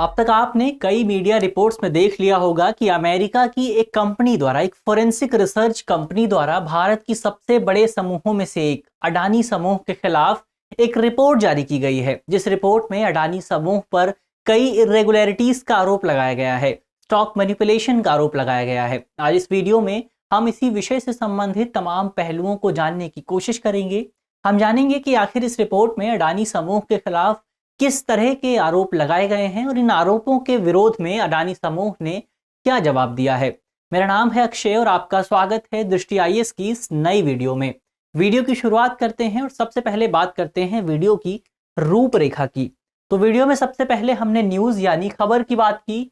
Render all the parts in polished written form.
अब तक आपने कई मीडिया रिपोर्ट्स में देख लिया होगा कि अमेरिका की एक कंपनी द्वारा, एक फोरेंसिक रिसर्च कंपनी द्वारा भारत की सबसे बड़े समूहों में से एक अडानी समूह के खिलाफ एक रिपोर्ट जारी की गई है, जिस रिपोर्ट में अडानी समूह पर कई इरेगुलरिटीज का आरोप लगाया गया है, स्टॉक मैनिपुलेशन का आरोप लगाया गया है। आज इस वीडियो में हम इसी विषय से संबंधित तमाम पहलुओं को जानने की कोशिश करेंगे। हम जानेंगे कि आखिर इस रिपोर्ट में अडानी समूह के खिलाफ किस तरह के आरोप लगाए गए हैं और इन आरोपों के विरोध में अडानी समूह ने क्या जवाब दिया है। मेरा नाम है अक्षय और आपका स्वागत है दृष्टि आईएएस की इस नई वीडियो में। वीडियो की शुरुआत करते हैं और सबसे पहले बात करते हैं वीडियो की रूपरेखा की। तो वीडियो में सबसे पहले हमने न्यूज यानी खबर की बात की।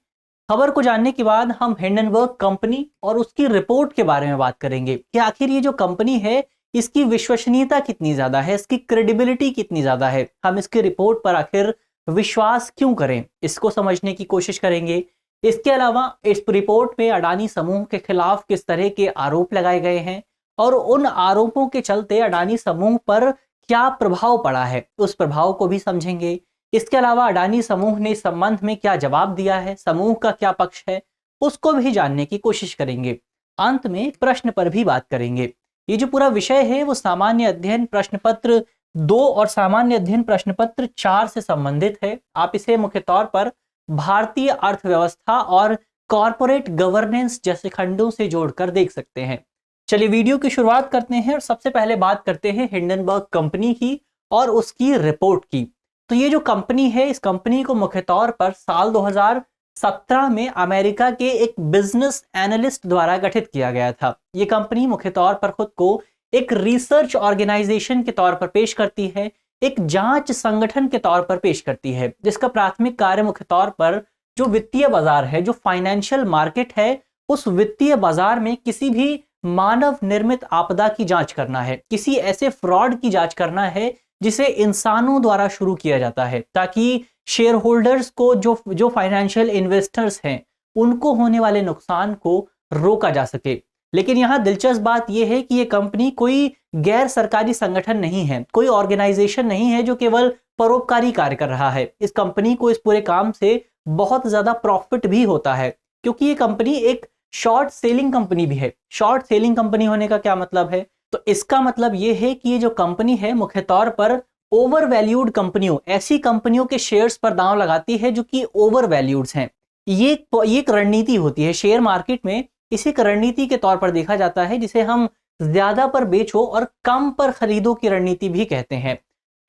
खबर को जानने के बाद हम हिंडनबर्ग कंपनी और उसकी रिपोर्ट के बारे में बात करेंगे कि आखिर ये जो कंपनी है इसकी विश्वसनीयता कितनी ज्यादा है, इसकी क्रेडिबिलिटी कितनी ज्यादा है, हम इसकी रिपोर्ट पर आखिर विश्वास क्यों करें, इसको समझने की कोशिश करेंगे। इसके अलावा इस रिपोर्ट में अडानी समूह के खिलाफ किस तरह के आरोप लगाए गए हैं और उन आरोपों के चलते अडानी समूह पर क्या प्रभाव पड़ा है, उस प्रभाव को भी समझेंगे। इसके अलावा अडानी समूह ने इस संबंध में क्या जवाब दिया है, समूह का क्या पक्ष है, उसको भी जानने की कोशिश करेंगे। अंत में प्रश्न पर भी बात करेंगे। ये जो पूरा विषय है वो सामान्य अध्ययन प्रश्न पत्र 2 और सामान्य अध्ययन प्रश्न पत्र 4 से संबंधित है। आप इसे मुख्य तौर पर भारतीय अर्थव्यवस्था और कॉरपोरेट गवर्नेंस जैसे खंडों से जोड़कर देख सकते हैं। चलिए वीडियो की शुरुआत करते हैं और सबसे पहले बात करते हैं हिंडनबर्ग कंपनी की और उसकी रिपोर्ट की। तो ये जो कंपनी है, इस कंपनी को मुख्य तौर पर साल 2017 में अमेरिका के एक बिजनेस एनालिस्ट द्वारा गठित किया गया था। ये कंपनी मुख्य तौर पर खुद को एक रिसर्च ऑर्गेनाइजेशन के तौर पर पेश करती है, एक जांच संगठन के तौर पर पेश करती है, जिसका प्राथमिक कार्य मुख्य तौर पर जो वित्तीय बाजार है, जो फाइनेंशियल मार्केट है, उस वित्तीय बाजार में किसी भी मानव निर्मित आपदा की जांच करना है, किसी ऐसे फ्रॉड की जांच करना है जिसे इंसानों द्वारा शुरू किया जाता है, ताकि शेयर होल्डर्स को जो फाइनेंशियल इन्वेस्टर्स हैं उनको होने वाले नुकसान को रोका जा सके। लेकिन यहाँ दिलचस्प बात यह है कि ये कंपनी कोई गैर सरकारी संगठन नहीं है, कोई ऑर्गेनाइजेशन नहीं है जो केवल परोपकारी कार्य कर रहा है। इस कंपनी को इस पूरे काम से बहुत ज्यादा प्रॉफिट भी होता है, क्योंकि ये कंपनी एक शॉर्ट सेलिंग कंपनी भी है। शॉर्ट सेलिंग कंपनी होने का क्या मतलब है? तो इसका मतलब यह है कि ये जो कंपनी है मुख्य तौर पर ओवर वैल्यूड कंपनियों, ऐसी कंपनियों के शेयर्स पर दांव लगाती है जो कि ओवर वैल्यूड हैं। ये एक रणनीति होती है शेयर मार्केट में, इसी एक रणनीति के तौर पर देखा जाता है, जिसे हम ज्यादा पर बेचो और कम पर खरीदो की रणनीति भी कहते हैं।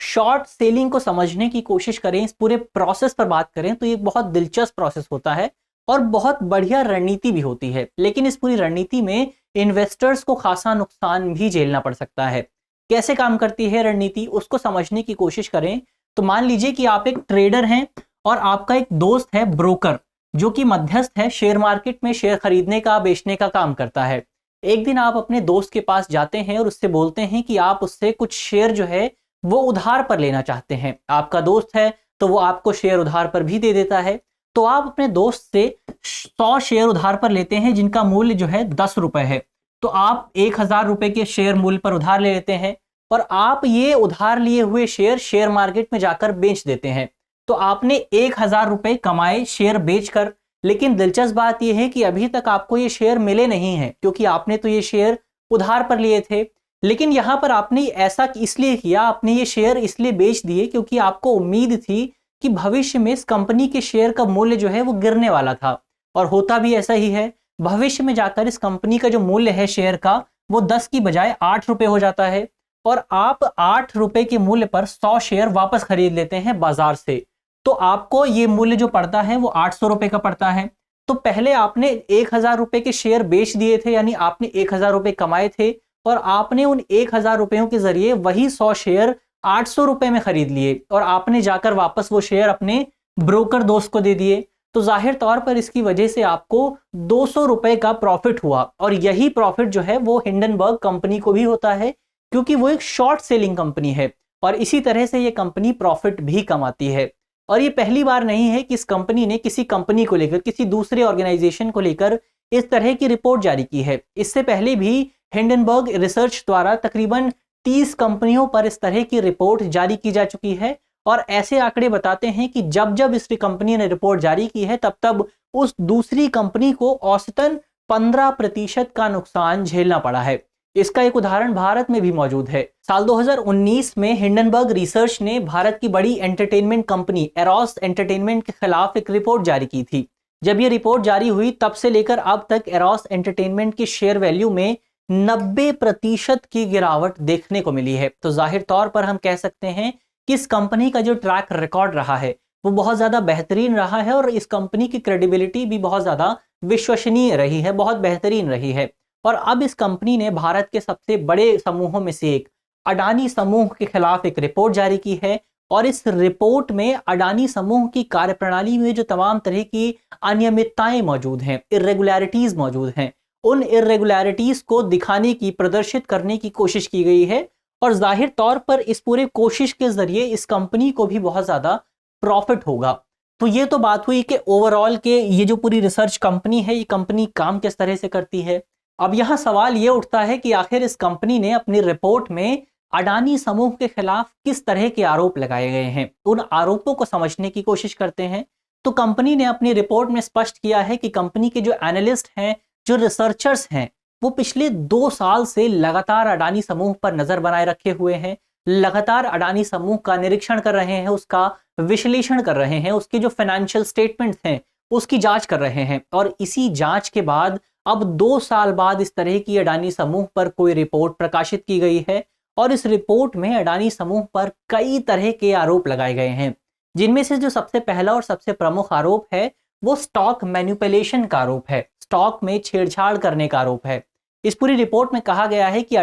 शॉर्ट सेलिंग को समझने की कोशिश करें, इस पूरे प्रोसेस पर बात करें तो ये बहुत दिलचस्प प्रोसेस होता है और बहुत बढ़िया रणनीति भी होती है। लेकिन इस पूरी रणनीति में इन्वेस्टर्स को खासा नुकसान भी झेलना पड़ सकता है। कैसे काम करती है रणनीति, उसको समझने की कोशिश करें तो मान लीजिए कि आप एक ट्रेडर हैं और आपका एक दोस्त है ब्रोकर, जो कि मध्यस्थ है, शेयर मार्केट में शेयर खरीदने का बेचने का काम करता है। एक दिन आप अपने दोस्त के पास जाते हैं और उससे बोलते हैं कि आप उससे कुछ शेयर जो है वो उधार पर लेना चाहते हैं। आपका दोस्त है तो वो आपको शेयर उधार पर भी दे देता है। तो आप अपने दोस्त से 100 शेयर उधार पर लेते हैं जिनका मूल्य जो है 10 रुपए है। तो आप 1000 रुपए के शेयर मूल्य पर उधार ले लेते हैं और आप ये उधार लिए हुए शेयर मार्केट में जाकर बेच देते हैं। तो आपने 1000 रुपए कमाए शेयर बेचकर। लेकिन दिलचस्प बात यह है कि अभी तक आपको ये शेयर मिले नहीं हैं, क्योंकि आपने तो ये शेयर उधार पर लिए थे। लेकिन यहां पर आपने ऐसा इसलिए किया, आपने ये शेयर इसलिए बेच दिए क्योंकि आपको उम्मीद थी कि भविष्य में इस कंपनी के शेयर का मूल्य जो है वो गिरने वाला था, और होता भी ऐसा ही है। भविष्य में जाकर इस कंपनी का जो मूल्य है शेयर का वो 10 की बजाय 8 रुपए हो जाता है और आप 8 रुपए के मूल्य पर 100 शेयर वापस खरीद लेते हैं बाजार से। तो आपको ये मूल्य जो पड़ता है वो 800 रुपए का पड़ता है। तो पहले आपने 1000 रुपए के शेयर बेच दिए थे, यानी आपने 1000 रुपए कमाए थे और आपने उन 1000 रुपयों के जरिए वही 100 शेयर 800 रुपए में खरीद लिए और आपने जाकर वापस वो शेयर अपने ब्रोकर दोस्त को दे दिए। तो जाहिर तौर पर इसकी वजह से आपको 200 रुपए का प्रॉफिट हुआ, और यही प्रॉफिट जो है वो हिंडनबर्ग कंपनी को भी होता है, क्योंकि वो एक शॉर्ट सेलिंग कंपनी है और इसी तरह से ये कंपनी प्रॉफिट भी कमाती है। और ये पहली बार नहीं है कि इस कंपनी ने किसी कंपनी को लेकर, किसी दूसरे ऑर्गेनाइजेशन को लेकर इस तरह की रिपोर्ट जारी की है। इससे पहले भी हिंडनबर्ग रिसर्च द्वारा तकरीबन 30 कंपनियों पर इस तरह की रिपोर्ट जारी की जा चुकी है और ऐसे आंकड़े बताते हैं कि जब जब इस कंपनी ने रिपोर्ट जारी की है तब तब उस दूसरी कंपनी को औसतन 15% का नुकसान झेलना पड़ा है। इसका एक उदाहरण भारत में भी मौजूद है। साल 2019 में हिंडनबर्ग रिसर्च ने भारत की बड़ी एंटरटेनमेंट कंपनी एरोस एंटरटेनमेंट के खिलाफ एक रिपोर्ट जारी की थी। जब ये रिपोर्ट जारी हुई तब से लेकर अब तक एरोस एंटरटेनमेंट की शेयर वैल्यू में 90% की गिरावट देखने को मिली है। तो जाहिर तौर पर हम कह सकते हैं कि इस कंपनी का जो ट्रैक रिकॉर्ड रहा है वो बहुत ज्यादा बेहतरीन रहा है और इस कंपनी की क्रेडिबिलिटी भी बहुत ज्यादा विश्वसनीय रही है, बहुत बेहतरीन रही है। और अब इस कंपनी ने भारत के सबसे बड़े समूहों में से एक अडानी समूह के खिलाफ एक रिपोर्ट जारी की है और इस रिपोर्ट में अडानी समूह की कार्यप्रणाली में जो तमाम तरह की अनियमितताएं मौजूद हैं, इर्रेगुलरिटीज मौजूद हैं, उन इर्रेगुलरिटीज को दिखाने की, प्रदर्शित करने की कोशिश की गई है। और जाहिर तौर पर इस पूरे कोशिश के जरिए इस कंपनी को भी बहुत ज्यादा प्रॉफिट होगा। तो ये तो बात हुई कि ओवरऑल के ये जो पूरी रिसर्च कंपनी है, ये कंपनी काम किस तरह से करती है। अब यहां सवाल ये उठता है कि आखिर इस कंपनी ने अपनी रिपोर्ट में अडानी समूह के खिलाफ किस तरह के आरोप लगाए गए हैं, उन आरोपों को समझने की कोशिश करते हैं। तो कंपनी ने अपनी रिपोर्ट में स्पष्ट किया है कि कंपनी के जो एनालिस्ट हैं, जो रिसर्चर्स हैं, वो पिछले 2 साल से लगातार अडानी समूह पर नजर बनाए रखे हुए हैं, लगातार अडानी समूह का निरीक्षण कर रहे हैं, उसका विश्लेषण कर रहे हैं, उसके जो फाइनेंशियल स्टेटमेंट्स हैं उसकी जांच कर रहे हैं। और इसी जांच के बाद अब 2 साल बाद इस तरह की अडानी समूह पर कोई रिपोर्ट प्रकाशित की गई है और इस रिपोर्ट में अडानी समूह पर कई तरह के आरोप लगाए गए हैं, जिनमें से जो सबसे पहला और सबसे प्रमुख आरोप है वो स्टॉक मैनिपुलेशन का आरोप है, स्टॉक में छेड़छाड़ करने का आरोप है। इस पूरी रिपोर्ट में कहा गया है कि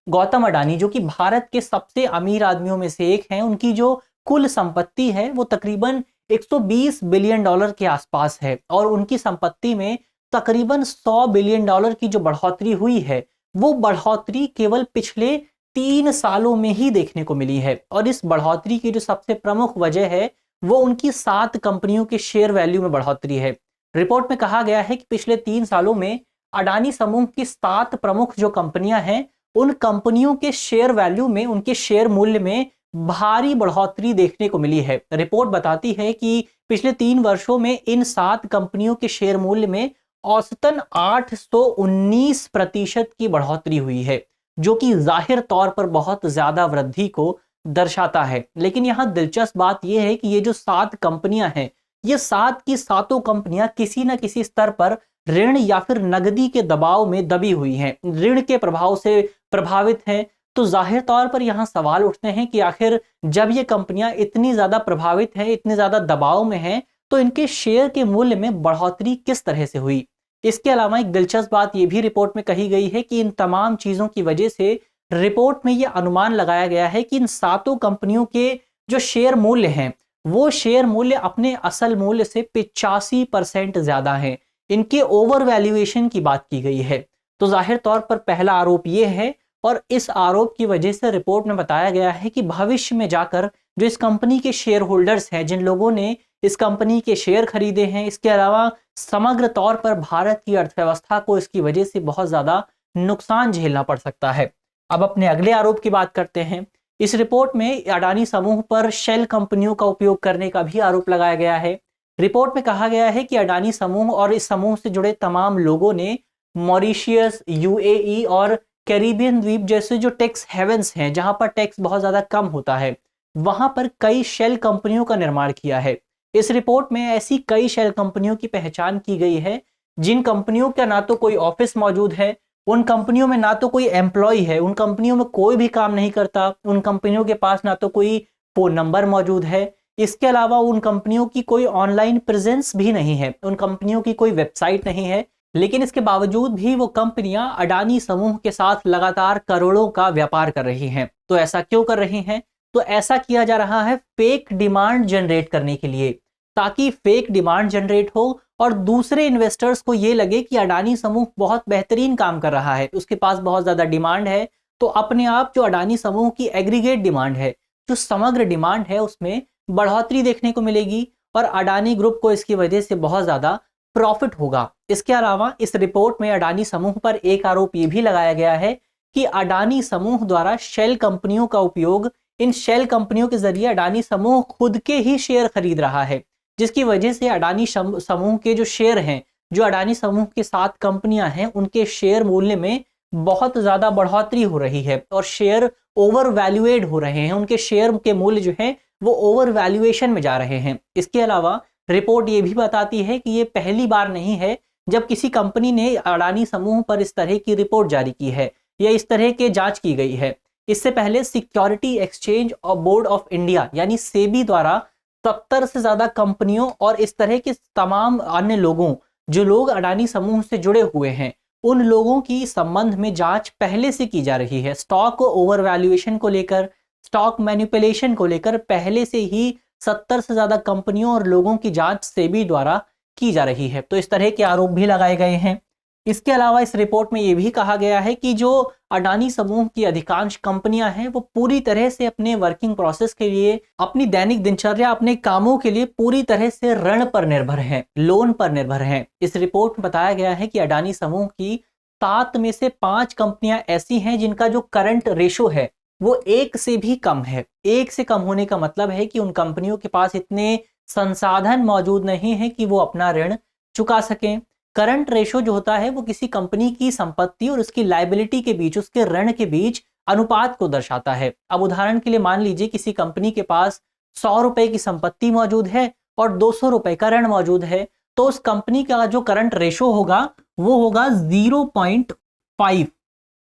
गौतम अडानी जो कि भारत के सबसे अमीर आदमियों में से एक हैं, उनकी जो कुल संपत्ति है वो तकरीबन 120 बिलियन डॉलर के आसपास है और उनकी संपत्ति में तकरीबन 100 बिलियन डॉलर की जो बढ़ोतरी हुई है वो बढ़ोतरी केवल पिछले 3 सालों में ही देखने को मिली है। और इस बढ़ोतरी की जो सबसे प्रमुख वजह है वो उनकी 7 कंपनियों के शेयर वैल्यू में बढ़ोतरी है। रिपोर्ट में कहा गया है कि पिछले 3 सालों में अडानी समूह की 7 प्रमुख जो कंपनियां हैं, उन कंपनियों के शेयर वैल्यू में, उनके शेयर मूल्य में भारी बढ़ोतरी देखने को मिली है। रिपोर्ट बताती है कि पिछले 3 वर्षों में इन 7 कंपनियों के शेयर मूल्य में औसतन 819% की बढ़ोतरी हुई है, जो कि जाहिर तौर पर बहुत ज्यादा वृद्धि को दर्शाता है। लेकिन यहां दिलचस्प बात यह है कि ये जो 7 कंपनियां हैं, ये 7 की 7 कंपनियां किसी न किसी स्तर पर ऋण या फिर नकदी के दबाव में दबी हुई हैं, ऋण के प्रभाव से प्रभावित हैं। तो जाहिर तौर पर यहां सवाल उठते हैं कि आखिर जब ये कंपनियां इतनी ज्यादा प्रभावित हैं, इतने ज्यादा दबाव में हैं, तो इनके शेयर के मूल्य में बढ़ोतरी किस तरह से हुई। इसके अलावा एक दिलचस्प बात यह भी रिपोर्ट में कही गई है कि इन तमाम चीजों की वजह से रिपोर्ट में यह अनुमान लगाया गया है कि इन 7 कंपनियों के जो शेयर मूल्य हैं, वो शेयर मूल्य अपने असल मूल्य से 85% ज्यादा हैं। इनके ओवर वैल्यूएशन की बात की गई है। तो जाहिर तौर पर पहला आरोप यह है और इस आरोप की वजह से रिपोर्ट में बताया गया है कि भविष्य में जाकर जो इस कंपनी के शेयर होल्डर्स हैं, जिन लोगों ने इस कंपनी के शेयर खरीदे हैं, इसके अलावा समग्र तौर पर भारत की अर्थव्यवस्था को इसकी वजह से बहुत ज्यादा नुकसान झेलना पड़ सकता है। अब अपने अगले आरोप की बात करते हैं। इस रिपोर्ट में अडानी समूह पर शेल कंपनियों का उपयोग करने का भी आरोप लगाया गया है। रिपोर्ट में कहा गया है कि अडानी समूह और इस समूह से जुड़े तमाम लोगों ने मॉरिशियस, यूएई और कैरिबियन द्वीप जैसे जो टैक्स हेवन्स हैं, जहां पर टैक्स बहुत ज्यादा कम होता है, वहां पर कई शेल कंपनियों का निर्माण किया है। इस रिपोर्ट में ऐसी कई शेल कंपनियों की पहचान की गई है जिन कंपनियों का ना तो कोई ऑफिस मौजूद है, उन कंपनियों में ना तो कोई एम्प्लॉय है, उन कंपनियों में कोई भी काम नहीं करता, उन कंपनियों के पास ना तो कोई फोन नंबर मौजूद है, इसके अलावा उन कंपनियों की कोई ऑनलाइन प्रेजेंस भी नहीं है, उन कंपनियों की कोई वेबसाइट नहीं है। लेकिन इसके बावजूद भी वो कंपनियां अडानी समूह के साथ लगातार करोड़ों का व्यापार कर रही हैं। तो ऐसा क्यों कर रही हैं? तो ऐसा किया जा रहा है फेक डिमांड जनरेट करने के लिए, ताकि फेक डिमांड जनरेट हो और दूसरे इन्वेस्टर्स को ये लगे कि अडानी समूह बहुत बेहतरीन काम कर रहा है, उसके पास बहुत ज्यादा डिमांड है, तो अपने आप जो अडानी समूह की एग्रीगेट डिमांड है, जो समग्र डिमांड है, उसमें बढ़ोतरी देखने को मिलेगी और अडानी ग्रुप को इसकी वजह से बहुत ज्यादा प्रॉफिट होगा। इसके अलावा इस रिपोर्ट में अडानी समूह पर एक आरोप यह भी लगाया गया है कि अडानी समूह द्वारा शेल कंपनियों का उपयोग इन शेल कंपनियों के जरिए अडानी समूह खुद के ही शेयर खरीद रहा है, जिसकी वजह से अडानी समूह के जो शेयर हैं, जो अडानी समूह के 7 कंपनियां हैं, उनके शेयर मूल्य में बहुत ज्यादा बढ़ोतरी हो रही है और शेयर ओवर वैल्यूएड हो रहे हैं। उनके शेयर के मूल्य जो है वो ओवर वैल्यूएशन में जा रहे हैं। इसके अलावा रिपोर्ट ये भी बताती है कि ये पहली बार नहीं है जब किसी कंपनी ने अडानी समूह पर इस तरह की रिपोर्ट जारी की है या इस तरह के जांच की गई है। इससे पहले सिक्योरिटी एक्सचेंज और बोर्ड ऑफ इंडिया यानी सेबी द्वारा 70 से ज्यादा कंपनियों और इस तरह के तमाम अन्य लोगों, जो लोग अडानी समूह से जुड़े हुए हैं, उन लोगों की संबंध में जांच पहले से की जा रही है। स्टॉक ओवर वैल्यूएशन को लेकर, स्टॉक मैनिपुलेशन को लेकर पहले से ही 70 से ज्यादा कंपनियों और लोगों की जांच सेबी द्वारा की जा रही है। तो इस तरह के आरोप भी लगाए गए हैं। इसके अलावा इस रिपोर्ट में यह भी कहा गया है कि जो अडानी समूह की अधिकांश कंपनियां हैं वो पूरी तरह से अपने वर्किंग प्रोसेस के लिए, अपनी दैनिक दिनचर्या, अपने कामों के लिए पूरी तरह से ऋण पर निर्भर हैं, लोन पर निर्भर हैं। इस रिपोर्ट में बताया गया है कि अडानी समूह की 7 में से 5 कंपनियां ऐसी हैं जिनका जो करंट रेशो है वो 1 से भी कम है। 1 से कम होने का मतलब है कि उन कंपनियों के पास इतने संसाधन मौजूद नहीं है कि वो अपना ऋण चुका सकें। करंट रेशो जो होता है वो किसी कंपनी की संपत्ति और उसकी लायबिलिटी के बीच, उसके ऋण के बीच अनुपात को दर्शाता है। अब उदाहरण के लिए मान लीजिए किसी कंपनी के पास 100 रुपए की संपत्ति मौजूद है और 200 रुपए का ऋण मौजूद है, तो उस कंपनी का जो करंट रेशो होगा वो होगा 0.5।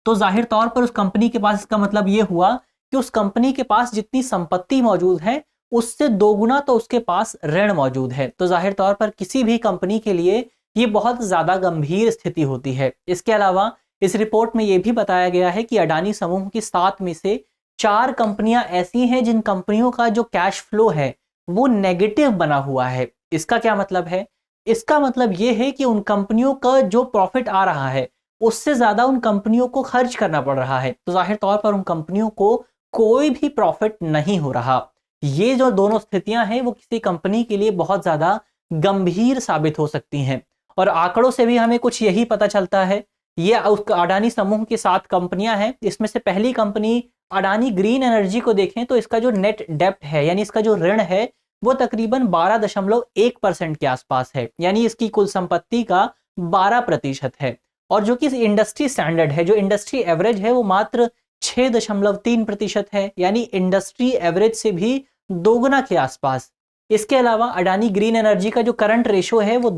तो जाहिर तौर पर उस कंपनी के पास, इसका मतलब ये हुआ कि उस कंपनी के पास जितनी संपत्ति मौजूद है उससे 2 गुना तो उसके पास ऋण मौजूद है। तो जाहिर तौर पर किसी भी कंपनी के लिए ये बहुत ज्यादा गंभीर स्थिति होती है। इसके अलावा इस रिपोर्ट में यह भी बताया गया है कि अडानी समूह की 7 में से 4 कंपनियां ऐसी हैं जिन कंपनियों का जो कैश फ्लो है वो नेगेटिव बना हुआ है। इसका क्या मतलब है? इसका मतलब यह है कि उन कंपनियों का जो प्रॉफिट आ रहा है उससे ज्यादा उन कंपनियों को खर्च करना पड़ रहा है। तो जाहिर तौर पर उन कंपनियों को कोई भी प्रॉफिट नहीं हो रहा। ये जो दोनों स्थितियां हैं वो किसी कंपनी के लिए बहुत ज्यादा गंभीर साबित हो सकती हैं। और आंकड़ों से भी हमें कुछ यही पता चलता है। ये अडानी समूह की 7 कंपनियां हैं। इसमें से पहली कंपनी अडानी ग्रीन एनर्जी को देखें तो इसका जो नेट डेब्ट है यानी इसका जो ऋण है वो तकरीबन 12.1% के आसपास है, यानी इसकी कुल संपत्ति का 12% है। और जो कि इंडस्ट्री स्टैंडर्ड है, जो इंडस्ट्री एवरेज है वो मात्र 6.3% है, यानी इंडस्ट्री एवरेज से भी दोगुना के आसपास। इसके अलावा अडानी ग्रीन एनर्जी का जो करंट रेशो है वो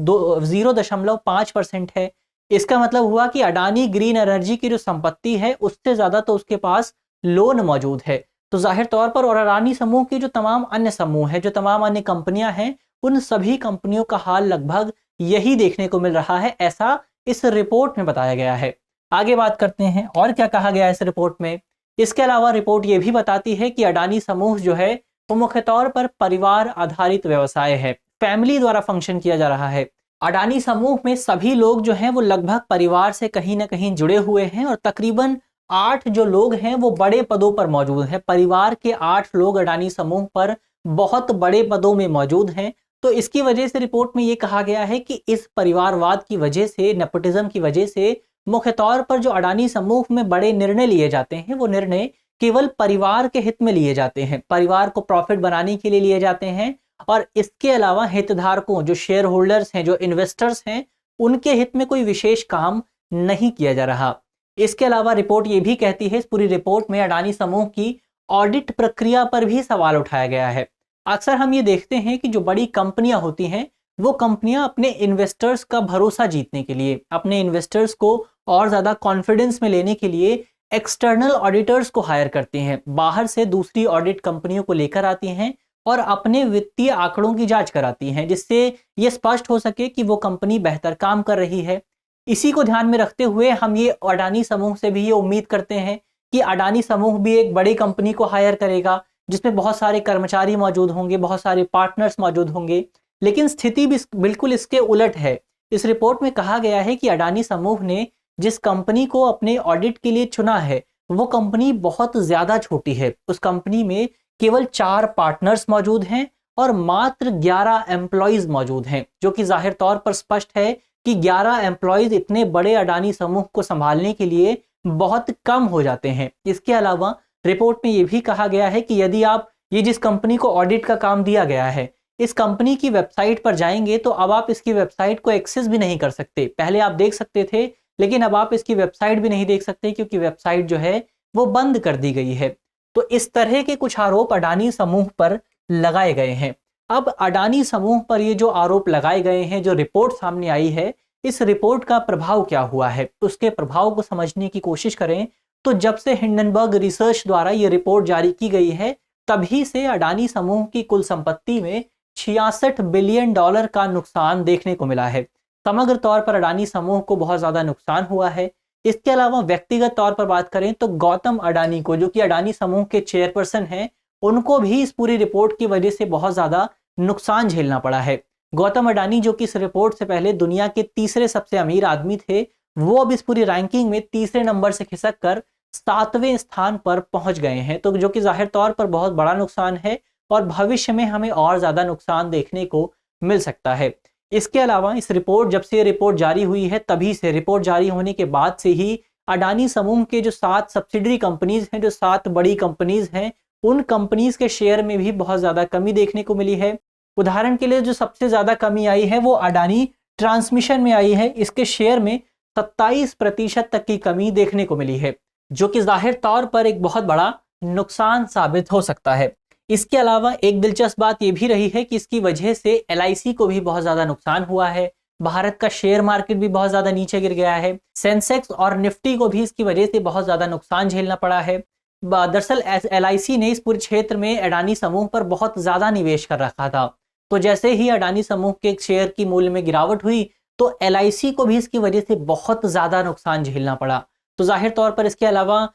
0.5% है। इसका मतलब हुआ कि अडानी ग्रीन एनर्जी की जो संपत्ति है उससे ज्यादा तो उसके पास लोन मौजूद है। तो जाहिर तौर पर और अडानी समूह की जो तमाम अन्य समूह है, जो तमाम अन्य कंपनियां हैं, उन सभी कंपनियों का हाल लगभग यही देखने को मिल रहा है, ऐसा इस रिपोर्ट में बताया गया है। आगे बात करते हैं और क्या कहा गया है इस रिपोर्ट में। इसके अलावा रिपोर्ट ये भी बताती है कि अडानी समूह जो है वो मुख्य तौर पर परिवार आधारित व्यवसाय है, फैमिली द्वारा फंक्शन किया जा रहा है। अडानी समूह में सभी लोग जो हैं वो लगभग परिवार से कहीं ना कहीं जुड़े हुए हैं और तकरीबन 8 जो लोग हैं वो बड़े पदों पर मौजूद हैं। परिवार के 8 लोग अडानी समूह पर बहुत बड़े पदों में मौजूद हैं। तो इसकी वजह से रिपोर्ट में ये कहा गया है कि इस परिवारवाद की वजह से, नेपोटिज्म की वजह से मुख्य तौर पर जो अडानी समूह में बड़े निर्णय लिए जाते हैं वो निर्णय केवल परिवार के हित में लिए जाते हैं, परिवार को प्रॉफिट बनाने के लिए लिए जाते हैं। और इसके अलावा हितधारकों, जो शेयर होल्डर्स हैं, जो इन्वेस्टर्स हैं, उनके हित में कोई विशेष काम नहीं किया जा रहा। इसके अलावा रिपोर्ट ये भी कहती है, इस पूरी रिपोर्ट में अडानी समूह की ऑडिट प्रक्रिया पर भी सवाल उठाया गया है। अक्सर हम ये देखते हैं कि जो बड़ी कंपनियां होती हैं वो कंपनियां अपने इन्वेस्टर्स का भरोसा जीतने के लिए, अपने इन्वेस्टर्स को और ज्यादा कॉन्फिडेंस में लेने के लिए एक्सटर्नल ऑडिटर्स को हायर करती हैं, बाहर से दूसरी ऑडिट कंपनियों को लेकर आती हैं और अपने वित्तीय आंकड़ों की जांच कराती हैं, जिससे ये स्पष्ट हो सके कि वो कंपनी बेहतर काम कर रही है। इसी को ध्यान में रखते हुए हम ये अडानी समूह से भी ये उम्मीद करते हैं कि अडानी समूह भी एक बड़ी कंपनी को हायर करेगा जिसमें बहुत सारे कर्मचारी मौजूद होंगे, बहुत सारे पार्टनर्स मौजूद होंगे। लेकिन स्थिति भी बिल्कुल इसके उलट है। इस रिपोर्ट में कहा गया है कि अडानी समूह ने जिस कंपनी को अपने ऑडिट के लिए चुना है वो कंपनी बहुत ज्यादा छोटी है। उस कंपनी में केवल 4 पार्टनर्स मौजूद हैं और मात्र 11 एम्प्लॉइज मौजूद हैं, जो कि जाहिर तौर पर स्पष्ट है कि 11 एम्प्लॉइज इतने बड़े अडानी समूह को संभालने के लिए बहुत कम हो जाते हैं। इसके अलावा रिपोर्ट में ये भी कहा गया है कि यदि आप ये जिस कंपनी को ऑडिट का काम दिया गया है, इस कंपनी की वेबसाइट पर जाएंगे तो अब आप इसकी वेबसाइट को एक्सेस भी नहीं कर सकते। पहले आप देख सकते थे, लेकिन अब आप इसकी वेबसाइट भी नहीं देख सकते क्योंकि वेबसाइट जो है वो बंद कर दी गई है। तो इस तरह के कुछ आरोप अडानी समूह पर लगाए गए हैं। अब अडानी समूह पर ये जो आरोप लगाए गए हैं, जो रिपोर्ट सामने आई है, इस रिपोर्ट का प्रभाव क्या हुआ है, उसके प्रभाव को समझने की कोशिश करें तो जब से हिंडनबर्ग रिसर्च द्वारा ये रिपोर्ट जारी की गई है, तभी से अडानी समूह की कुल संपत्ति में 66 बिलियन डॉलर का नुकसान देखने को मिला है। समग्र तौर पर अडानी समूह को बहुत ज्यादा नुकसान हुआ है। इसके अलावा व्यक्तिगत तौर पर बात करें तो गौतम अडानी को, जो कि अडानी समूह के चेयरपर्सन हैं, उनको भी इस पूरी रिपोर्ट की वजह से बहुत ज्यादा नुकसान झेलना पड़ा है। गौतम अडानी, जो कि इस रिपोर्ट से पहले दुनिया के तीसरे सबसे अमीर आदमी थे, वो अब इस पूरी रैंकिंग में तीसरे नंबर से खिसक कर 7वें स्थान पर पहुंच गए हैं, तो जो कि जाहिर तौर पर बहुत बड़ा नुकसान है और भविष्य में हमें और ज्यादा नुकसान देखने को मिल सकता है। इसके अलावा इस रिपोर्ट, जब से ये रिपोर्ट जारी हुई है, तभी से, रिपोर्ट जारी होने के बाद से ही अडानी समूह के जो 7 सब्सिडरी कंपनीज हैं, जो 7 बड़ी कंपनीज हैं, उन कंपनीज के शेयर में भी बहुत ज्यादा कमी देखने को मिली है। उदाहरण के लिए जो सबसे ज्यादा कमी आई है वो अडानी ट्रांसमिशन में आई है। इसके शेयर में 27% तक की कमी देखने को मिली है, जो कि जाहिर तौर पर एक बहुत बड़ा नुकसान साबित हो सकता है। इसके अलावा एक दिलचस्प बात यह भी रही है कि इसकी वजह से LIC को भी बहुत ज्यादा नुकसान हुआ है। भारत का शेयर मार्केट भी बहुत ज्यादा नीचे गिर गया है। सेंसेक्स और निफ्टी को भी इसकी वजह से बहुत ज्यादा नुकसान झेलना पड़ा है। दरअसल LIC ने इस पूरे क्षेत्र में अडानी समूह पर बहुत ज्यादा निवेश कर रखा था, तो जैसे ही अडानी समूह के शेयर की मूल्य में गिरावट हुई तो LIC को भी इसकी वजह से बहुत ज्यादा नुकसान झेलना पड़ा। तो जाहिर तौर पर इसके अलावा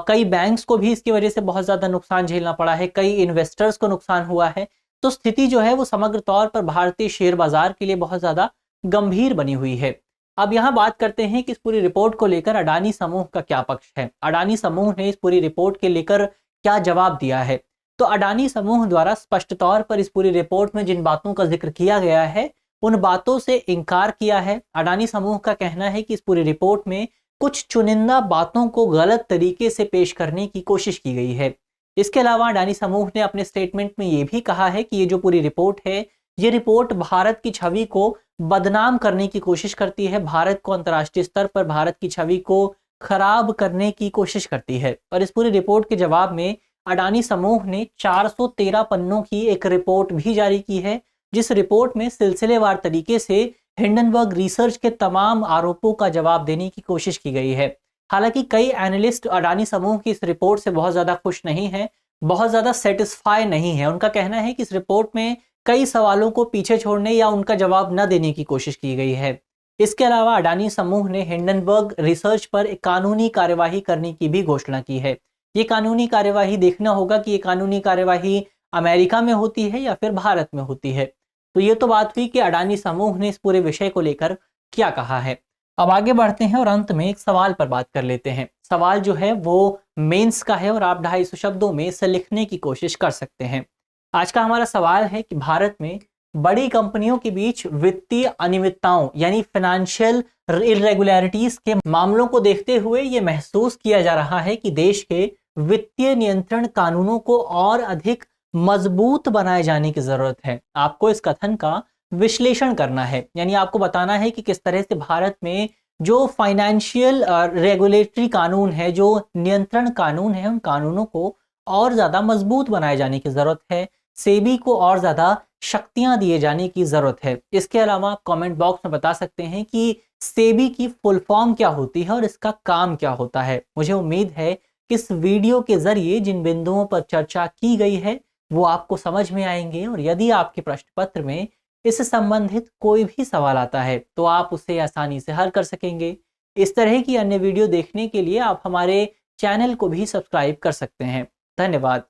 कई बैंक्स को भी इसकी वजह से बहुत ज्यादा नुकसान झेलना पड़ा है, कई इन्वेस्टर्स को नुकसान हुआ है। तो स्थिति जो है वो समग्र तौर पर भारतीय शेयर बाजार के लिए बहुत ज्यादा गंभीर बनी हुई है। अब यहाँ बात करते हैं कि इस पूरी रिपोर्ट को लेकर अडानी समूह का क्या पक्ष है। अडानी समूह ने इस पूरी रिपोर्ट के लेकर क्या जवाब दिया है। तो अडानी समूह द्वारा स्पष्ट तौर पर इस पूरी रिपोर्ट में जिन बातों का जिक्र किया गया है, उन बातों से इनकार किया है। अडानी समूह का कहना है कि इस पूरी रिपोर्ट में कुछ चुनिंदा बातों को गलत तरीके से पेश करने की कोशिश की गई है। इसके अलावा अडानी समूह ने अपने स्टेटमेंट में यह भी कहा है कि ये जो पूरी रिपोर्ट है, ये रिपोर्ट भारत की छवि को बदनाम करने की कोशिश करती है, भारत को अंतर्राष्ट्रीय स्तर पर भारत की छवि को खराब करने की कोशिश करती है। और इस पूरी रिपोर्ट के जवाब में अडानी समूह ने 413 पन्नों की एक रिपोर्ट भी जारी की है, जिस रिपोर्ट में सिलसिलेवार तरीके से हिंडनबर्ग रिसर्च के तमाम आरोपों का जवाब देने की कोशिश की गई है। हालांकि कई एनालिस्ट अडानी समूह की इस रिपोर्ट से बहुत ज्यादा खुश नहीं है, बहुत ज्यादा सेटिस्फाई नहीं है। उनका कहना है कि इस रिपोर्ट में कई सवालों को पीछे छोड़ने या उनका जवाब न देने की कोशिश की गई है। इसके अलावा अडानी समूह ने हिंडनबर्ग रिसर्च पर एक कानूनी कार्यवाही करने की भी घोषणा की है। ये कानूनी कार्यवाही देखना होगा कि ये कानूनी कार्यवाही अमेरिका में होती है या फिर भारत में होती है। तो ये तो बात हुई कि अडानी समूह ने इस पूरे विषय को लेकर क्या कहा है। अब आगे बढ़ते हैं और अंत में एक सवाल पर बात कर लेते हैं। सवाल जो है वो मेंस का है और आप 250 शब्दों में इसे लिखने की कोशिश कर सकते हैं। आज का हमारा सवाल है कि भारत में बड़ी कंपनियों के बीच वित्तीय अनियमितताओं यानी फाइनेंशियल इरेगुलरिटीज के मामलों को देखते हुए ये महसूस किया जा रहा है कि देश के वित्तीय नियंत्रण कानूनों को और अधिक मजबूत बनाए जाने की जरूरत है। आपको इस कथन का विश्लेषण करना है, यानी आपको बताना है कि किस तरह से भारत में जो फाइनेंशियल रेगुलेटरी कानून है, जो नियंत्रण कानून है, उन कानूनों को और ज्यादा मजबूत बनाए जाने की जरूरत है। सेबी को और ज्यादा शक्तियां दिए जाने की जरूरत है। इसके अलावा आप कमेंट बॉक्स में बता सकते हैं कि सेबी की फुल फॉर्म क्या होती है और इसका काम क्या होता है। मुझे उम्मीद है कि इस वीडियो के जरिए जिन बिंदुओं पर चर्चा की गई है वो आपको समझ में आएंगे, और यदि आपके प्रश्न पत्र में इससे संबंधित कोई भी सवाल आता है तो आप उसे आसानी से हल कर सकेंगे। इस तरह की अन्य वीडियो देखने के लिए आप हमारे चैनल को भी सब्सक्राइब कर सकते हैं। धन्यवाद।